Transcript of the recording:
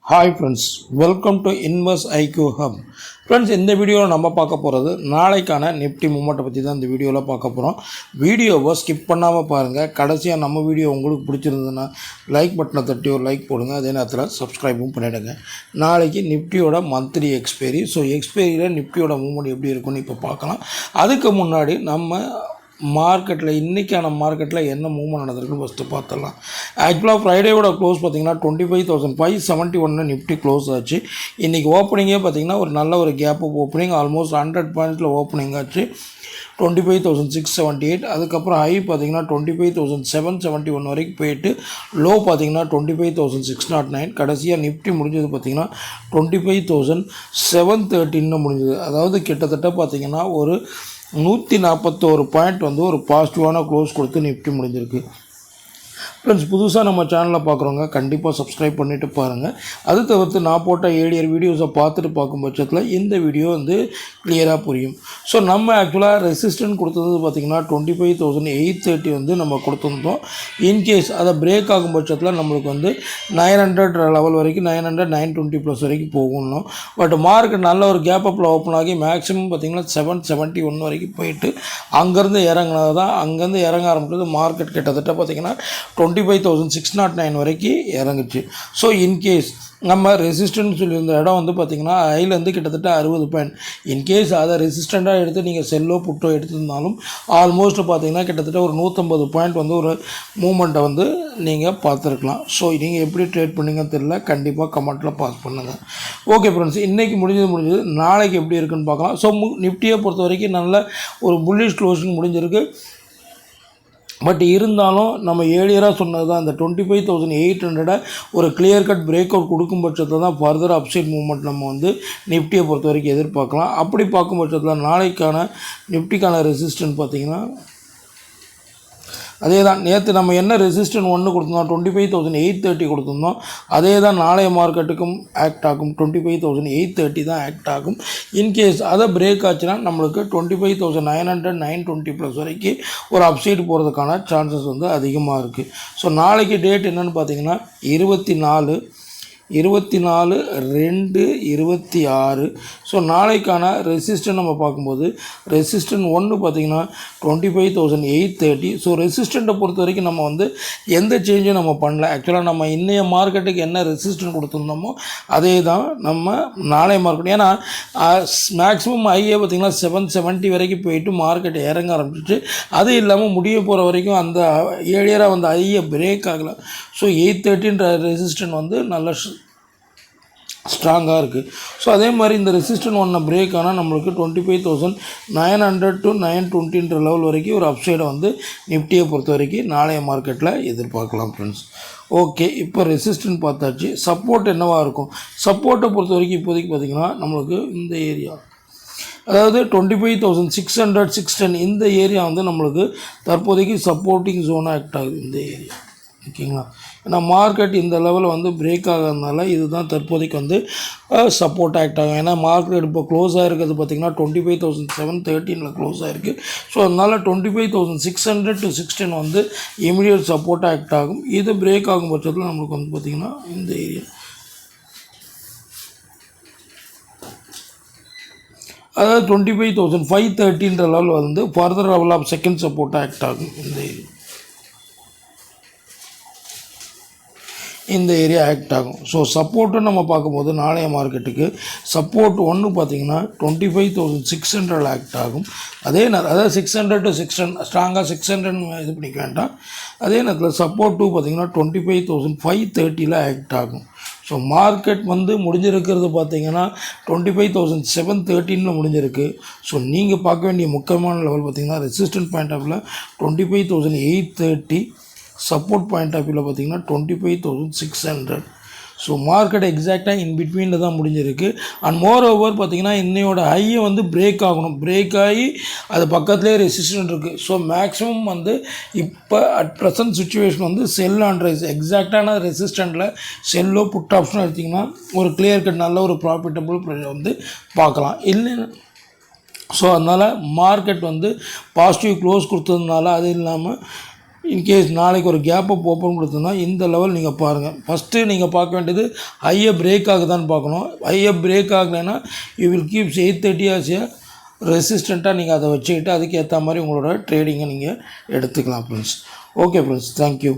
Hi friends, welcome to Invest IQ Hub. Friends, இந்த வீடியோவில் நம்ம பார்க்க போகிறது நாளைக்கான நிஃப்டி மூமெண்ட்டை பற்றி தான் இந்த வீடியோவில் பார்க்க போகிறோம். வீடியோவை ஸ்கிப் பண்ணாமல் பாருங்கள். கடைசியாக நம்ம வீடியோ உங்களுக்கு பிடிச்சிருந்ததுன்னா லைக் பட்டனை தட்டி ஒரு லைக் போடுங்க. அதே நேரத்தில் சப்ஸ்கிரைபும் பண்ணிவிடுங்க. நாளைக்கு நிஃப்டியோட மந்த்லி எக்ஸ்பைரி. ஸோ எக்ஸ்பைரியில் நிஃப்டியோட மூமெண்ட் எப்படி இருக்குன்னு இப்போ பார்க்கலாம். அதுக்கு முன்னாடி நம்ம மார்க்கெட்டில் இன்றைக்கான மார்க்கெட்டில் என்ன மூவ்மெண்ட் நடந்திருக்குன்னு ஃபஸ்ட்டு பார்த்துடலாம். ஆக்சுவலாக ஃப்ரைடேவோட க்ளோஸ் பார்த்திங்கன்னா 25,571 நிஃப்டி க்ளோஸ் ஆச்சு. இன்றைக்கி ஓப்பனிங்கே பார்த்திங்கன்னா ஒரு நல்ல ஒரு கேப் ஆஃப் ஓப்பனிங், ஆல்மோஸ்ட் 100 பாயிண்ட்ஸில் ஓப்பனிங் ஆச்சு. 25,678. அதுக்கப்புறம் ஹை பார்த்திங்கன்னா 25,771 வரைக்கும் போயிட்டு லோ பார்த்திங்கன்னா 25,609. கடைசியாக நிஃப்டி முடிஞ்சது பார்த்திங்கன்னா 25,713 முடிஞ்சது. அதாவது கிட்டத்தட்ட பார்த்திங்கன்னா ஒரு 141 பாயிண்ட் வந்து ஒரு பாசிட்டிவான க்ளோஸ் கொடுத்து நிஃப்டி முடிஞ்சிருக்கு. ஃப்ரெண்ட்ஸ், புதுசாக நம்ம சேனலில் பார்க்குறவங்க கண்டிப்பாக சப்ஸ்கிரைப் பண்ணிவிட்டு பாருங்கள். அது தவிர்த்து நான் போட்ட ஏடியர் வீடியோஸை பார்த்துட்டு பார்க்கும் பட்சத்தில் இந்த வீடியோ வந்து கிளியராக புரியும். ஸோ நம்ம ஆக்சுவலாக ரெசிஸ்டன்ட் கொடுத்தது பார்த்திங்கன்னா 25,830 வந்து நம்ம கொடுத்துருந்தோம். இன்கேஸ் அதை பிரேக் ஆகும் பட்சத்தில் நம்மளுக்கு வந்து 900 லெவல் வரைக்கும் 900 920 ப்ளஸ் வரைக்கும் போகணும். பட் மார்க்கெட் நல்ல ஒரு கேப் அப்பில் ஓப்பன் ஆகி மேக்ஸிமம் பார்த்திங்கன்னா 771 வரைக்கும் போயிட்டு அங்கேருந்து இறங்கினது தான். அங்கேருந்து இறங்க ஆரம்பிச்சது மார்க்கெட் கிட்டத்தட்ட பார்த்திங்கன்னா 25,609 வரைக்கும் இறங்குச்சு. ஸோ இன்கேஸ் நம்ம ரெசிஸ்டன்ட் சொல்லியிருந்த இடம் வந்து பார்த்திங்கன்னா ஐலேருந்து கிட்டத்தட்ட 60 பாயிண்ட். இன்கேஸ் அதை ரெசிஸ்டண்ட்டாக எடுத்து நீங்கள் செல்லோ புட்டோ எடுத்திருந்தாலும் ஆல்மோஸ்ட் பார்த்திங்கன்னா கிட்டத்தட்ட ஒரு 150 பாயிண்ட் வந்து ஒரு மூமெண்ட்டை வந்து நீங்கள் பார்த்துருக்கலாம். ஸோ நீங்கள் எப்படி ட்ரேட் பண்ணிங்கன்னு தெரியல, கண்டிப்பாக கமெண்ட்டில் பாஸ் பண்ணுங்கள். ஓகே ஃப்ரெண்ட்ஸ், இன்றைக்கி முடிஞ்சது நாளைக்கு எப்படி இருக்குன்னு பார்க்கலாம். ஸோ நிஃப்டியை பொறுத்த வரைக்கும் நல்ல ஒரு புல்லிஷ் க்ளோசிங் முடிஞ்சிருக்கு. பட் இருந்தாலும் நம்ம ஏர்லியராக சொன்னது தான், இந்த 25,800 ஒரு கிளியர் கட் பிரேக் அவுட் கொடுக்கும் பட்சத்தில் தான் ஃபர்தர் அப்சைட் மூவ்மெண்ட் நம்ம வந்து நிஃப்டியை பொறுத்த வரைக்கும் எதிர்பார்க்கலாம். அப்படி பார்க்கும் பட்சத்தில் நாளைக்கான நிஃப்டிக்கான ரெசிஸ்டன்ட் பார்த்திங்கன்னா அதே தான். நேற்று நம்ம என்ன ரெசிஸ்டன்ட் 1 கொடுத்துருந்தோம், 25,830 கொடுத்துருந்தோம். அதே தான் நாளைய மார்க்கெட்டுக்கும் ஆக்ட் ஆகும். 25,830 தான் ஆக்ட் ஆகும். இன்கேஸ் அதை பிரேக் ஆச்சுன்னா நம்மளுக்கு 25,900 920 ப்ளஸ் வரைக்கும் ஒரு அப்சைடு போகிறதுக்கான சான்சஸ் வந்து அதிகமாக இருக்குது. ஸோ நாளைக்கு டேட் என்னென்னு பார்த்தீங்கன்னா 24/2/26. ஸோ நாளைக்கான ரெசிஸ்டன்ட் நம்ம பார்க்கும்போது ரெசிஸ்டன்ட் 1 பார்த்திங்கன்னா 25,830. ஸோ ரெசிஸ்டண்ட்டை பொறுத்த வரைக்கும் நம்ம வந்து எந்த சேஞ்சும் நம்ம பண்ணல. ஆக்சுவலாக நம்ம இன்றைய மார்க்கெட்டுக்கு என்ன ரெசிஸ்டன்ட் கொடுத்துருந்தோமோ அதே தான் நம்ம நாளைய மார்க்கெட். ஏன்னா மேக்ஸிமம் ஐயே பார்த்திங்கன்னா 770 வரைக்கும் போயிட்டு மார்க்கெட் இறங்க ஆரம்பிச்சிச்சு. அது இல்லாமல் முடிய போகிற வரைக்கும் அந்த ஏழியராக வந்து ஐயை பிரேக் ஆகலை. ஸோ 830ன்ற ரெசிஸ்டன்ட் வந்து நல்ல ஸ்ட்ராங்காக இருக்குது. ஸோ அதே மாதிரி இந்த ரெசிஸ்டன்ட் 1 பிரேக் ஆனால் நம்மளுக்கு 25,900 to 920 லெவல் வரைக்கும் ஒரு அப்சைடை வந்து நிஃப்டியை பொறுத்த வரைக்கும் நாளைய மார்க்கெட்டில் எதிர்பார்க்கலாம் ஃப்ரெண்ட்ஸ். ஓகே, இப்போ ரெசிஸ்டன்ட் பார்த்தாச்சு. சப்போர்ட் என்னவாக இருக்கும்? சப்போர்ட்டை பொறுத்த வரைக்கும் இப்போதைக்கு பார்த்திங்கன்னா நம்மளுக்கு இந்த ஏரியா, அதாவது 25,600 610 இந்த ஏரியா வந்து நம்மளுக்கு தற்போதைக்கு சப்போர்ட்டிங் ஜோனாக ஆக்ட் ஆகுது. இந்த ஏரியா ஓகேங்களா. ஏன்னா மார்க்கெட் இந்த லெவலில் வந்து பிரேக் ஆகிறதுனால இதுதான் தற்போதைக்கு வந்து சப்போர்ட் ஆக்ட் ஆகும். ஏன்னா மார்க்கெட் இப்போ க்ளோஸ் ஆகிருக்கிறது பார்த்திங்கன்னா 25,713 க்ளோஸ் ஆகிருக்கு. ஸோ அதனால் 25,600 to 610 வந்து இமீடியட் சப்போர்ட் ஆக்ட் ஆகும். இது பிரேக் ஆகும் பட்சத்தில் நம்மளுக்கு வந்து பார்த்திங்கன்னா இந்த ஏரியா, அதாவது 25,530 லெவல் வந்து further level of second support act ஆகும். இந்த ஏரியா ஆக்ட் ஆகும். ஸோ சப்போர்ட்டும் நம்ம பார்க்கும்போது நாளைய மார்க்கெட்டுக்கு சப்போர்ட் 1 பார்த்திங்கன்னா 25,600 ஆக்ட் ஆகும். அதே நேரம் அதாவது 600 to 610 ஸ்ட்ராங்காக 600 இது பண்ணிக்க வேண்டாம். அதே நேரத்தில் சப்போர்ட் 2 பார்த்திங்கன்னா 25,530 ஆக்ட் ஆகும். ஸோ மார்க்கெட் வந்து முடிஞ்சிருக்கிறது பார்த்திங்கன்னா 25,713 முடிஞ்சிருக்கு. ஸோ நீங்கள் பார்க்க வேண்டிய முக்கியமான லெவல் பார்த்திங்கன்னா ரெசிஸ்டன்ட் பாயிண்ட் ஆஃப் வியூவில் 25,830, சப்போர்ட் பாயிண்ட் ஆஃப் வியூவில் பார்த்திங்கன்னா 25,600. ஸோ மார்க்கெட் எக்ஸாக்டாக இன் பிட்வீனில் தான் முடிஞ்சிருக்கு. அண்ட் மோர் ஓவர் பார்த்திங்கன்னா இன்னையோட ஹையை வந்து பிரேக் ஆகணும். பிரேக் ஆகி அது பக்கத்துலேயே ரெசிஸ்டன்ட் இருக்குது. ஸோ மேக்ஸிமம் வந்து இப்போ அட் ப்ரெசன்ட் சுச்சுவேஷன் வந்து செல் அண்ட் ரைஸ் எக்ஸாக்டான ரெசிஸ்டண்ட்டில் செல்லோ புட் ஆப்ஷனோ எடுத்திங்கன்னா ஒரு கிளியர் கட் நல்ல ஒரு ப்ராஃபிட்டபுள் வந்து பார்க்கலாம். இல்லைன்னா ஸோ அதனால் மார்க்கெட் வந்து பாசிட்டிவ் க்ளோஸ் கொடுத்ததுனால, அது இல்லாமல் இன்கேஸ் நாளைக்கு ஒரு கேப் அப் ஓப்பன் கொடுத்தோம்னா இந்த லெவல் நீங்கள் பாருங்கள். ஃபஸ்ட்டு நீங்கள் பார்க்க வேண்டியது ஹையை பிரேக் ஆகுதான்னு பார்க்கணும். ஹையை பிரேக் ஆகலைன்னா you will keeps 830 as a ரெசிஸ்டண்ட்டாக நீங்கள் அதை வச்சுக்கிட்டு அதுக்கு ஏற்ற மாதிரி உங்களோட ட்ரேடிங்கை நீங்கள் எடுத்துக்கலாம் ஃப்ரெண்ட்ஸ். Okay friends, thank you.